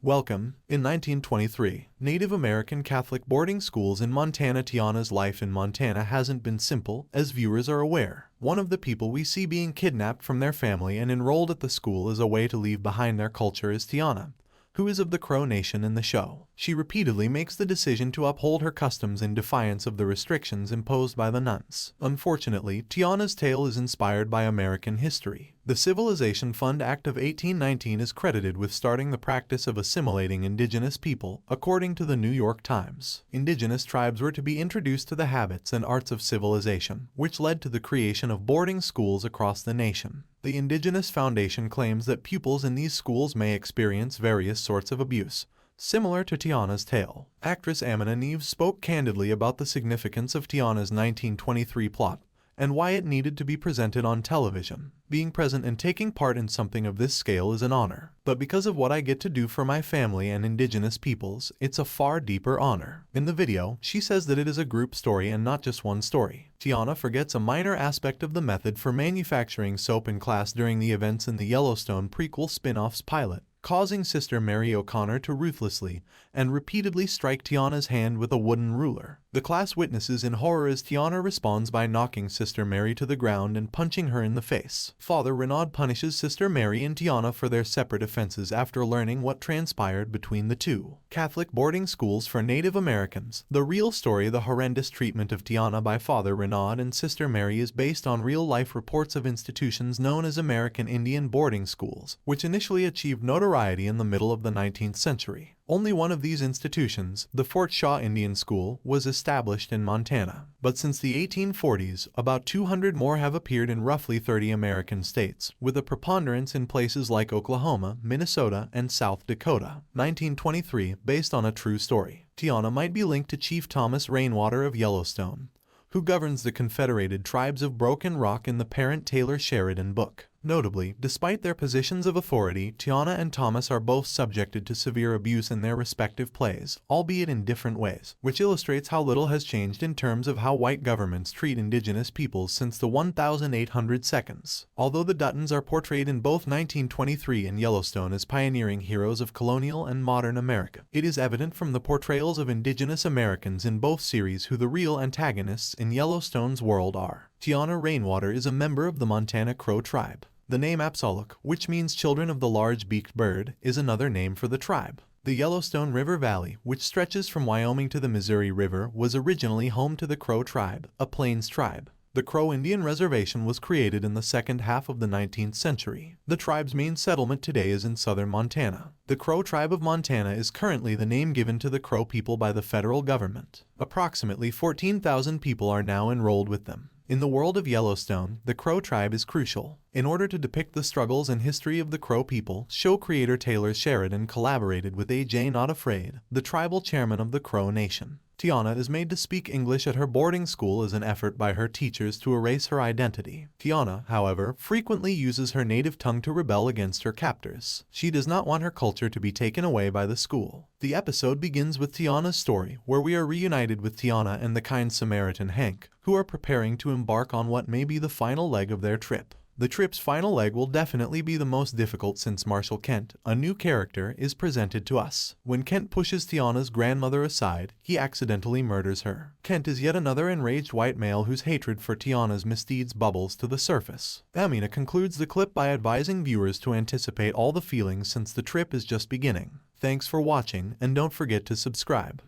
Welcome. In 1923, Native American Catholic boarding schools in Montana. Teonna's life in Montana hasn't been simple, as viewers are aware. One of the people we see being kidnapped from their family and enrolled at the school as a way to leave behind their culture is Teonna, who is of the Crow Nation in the show. She repeatedly makes the decision to uphold her customs in defiance of the restrictions imposed by the nuns. Unfortunately, Teonna's tale is inspired by American history. The Civilization Fund Act of 1819 is credited with starting the practice of assimilating indigenous people, according to the New York Times. Indigenous tribes were to be introduced to the habits and arts of civilization, which led to the creation of boarding schools across the nation. The Indigenous Foundation claims that pupils in these schools may experience various sorts of abuse, similar to Teonna's tale. Actress Amina Neves spoke candidly about the significance of Teonna's 1923 plot and why it needed to be presented on television. Being present and taking part in something of this scale is an honor, but because of what I get to do for my family and indigenous peoples, it's a far deeper honor. In the video, she says that it is a group story and not just one story. Teonna forgets a minor aspect of the method for manufacturing soap in class during the events in the Yellowstone prequel spin-off's pilot, causing Sister Mary O'Connor to ruthlessly and repeatedly strike Teonna's hand with a wooden ruler. The class witnesses in horror as Teonna responds by knocking Sister Mary to the ground and punching her in the face. Father Renaud punishes Sister Mary and Teonna for their separate offenses after learning what transpired between the two. Catholic boarding schools for Native Americans. The real story, the horrendous treatment of Teonna by Father Renaud and Sister Mary, is based on real-life reports of institutions known as American Indian boarding schools, which initially achieved notoriety in the middle of the 19th century. Only one of these institutions, the Fort Shaw Indian School, was established in Montana. But since the 1840s, about 200 more have appeared in roughly 30 American states, with a preponderance in places like Oklahoma, Minnesota, and South Dakota. 1923, based on a true story. Teonna might be linked to Chief Thomas Rainwater of Yellowstone, who governs the Confederated Tribes of Broken Rock in the Parent Taylor Sheridan book. Notably, despite their positions of authority, Teonna and Thomas are both subjected to severe abuse in their respective plays, albeit in different ways, which illustrates how little has changed in terms of how white governments treat indigenous peoples since the 1800 seconds. Although the Duttons are portrayed in both 1923 and Yellowstone as pioneering heroes of colonial and modern America, it is evident from the portrayals of indigenous Americans in both series who the real antagonists in Yellowstone's world are. Teonna Rainwater is a member of the Montana Crow tribe. The name Apsaluk, which means children of the large-beaked bird, is another name for the tribe. The Yellowstone River Valley, which stretches from Wyoming to the Missouri River, was originally home to the Crow tribe, a plains tribe. The Crow Indian Reservation was created in the second half of the 19th century. The tribe's main settlement today is in southern Montana. The Crow Tribe of Montana is currently the name given to the Crow people by the federal government. Approximately 14,000 people are now enrolled with them. In the world of Yellowstone, the Crow tribe is crucial. In order to depict the struggles and history of the Crow people, show creator Taylor Sheridan collaborated with A.J. Not Afraid, the tribal chairman of the Crow Nation. Teonna is made to speak English at her boarding school as an effort by her teachers to erase her identity. Teonna, however, frequently uses her native tongue to rebel against her captors. She does not want her culture to be taken away by the school. The episode begins with Teonna's story, where we are reunited with Teonna and the kind Samaritan Hank, who are preparing to embark on what may be the final leg of their trip. The trip's final leg will definitely be the most difficult since Marshall Kent, a new character, is presented to us. When Kent pushes Teonna's grandmother aside, he accidentally murders her. Kent is yet another enraged white male whose hatred for Teonna's misdeeds bubbles to the surface. Amina concludes the clip by advising viewers to anticipate all the feelings since the trip is just beginning. Thanks for watching, and don't forget to subscribe.